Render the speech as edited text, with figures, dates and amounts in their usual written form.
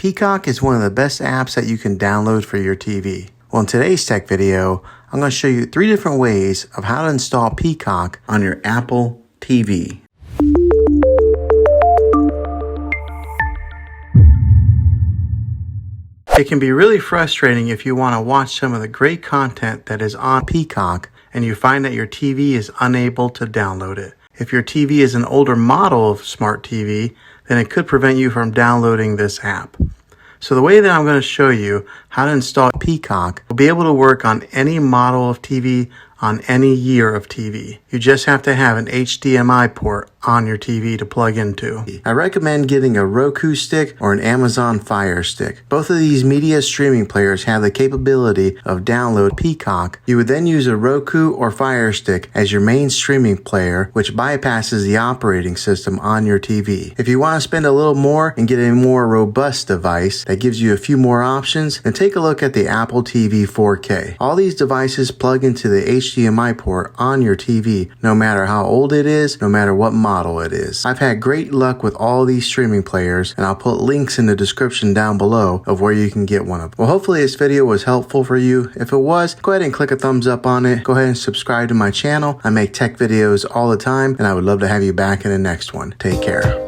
Peacock is one of the best apps that you can download for your TV. Well, in today's tech video, I'm going to show you 3 different ways of how to install Peacock on your Apple TV. It can be really frustrating if you want to watch some of the great content that is on Peacock and you find that your TV is unable to download it. If your TV is an older model of smart TV, then it could prevent you from downloading this app. So the way that I'm going to show you how to install Peacock will be able to work on any model of TV on any year of TV. You just have to have an HDMI port on your TV to plug into. I recommend getting a Roku stick or an Amazon Fire Stick. Both of these media streaming players have the capability of download Peacock. You would then use a Roku or Fire Stick as your main streaming player, which bypasses the operating system on your TV. If you want to spend a little more and get a more robust device that gives you a few more options, then take a look at the Apple TV 4K. All these devices plug into the HDMI port on your TV, no matter how old it is, no matter what model it is. I've had great luck with all these streaming players, and I'll put links in the description down below of where you can get one of them. Well, hopefully this video was helpful for you. If it was, go ahead and click a thumbs up on it. Go ahead and subscribe to my channel. I make tech videos all the time, and I would love to have you back in the next one. Take care.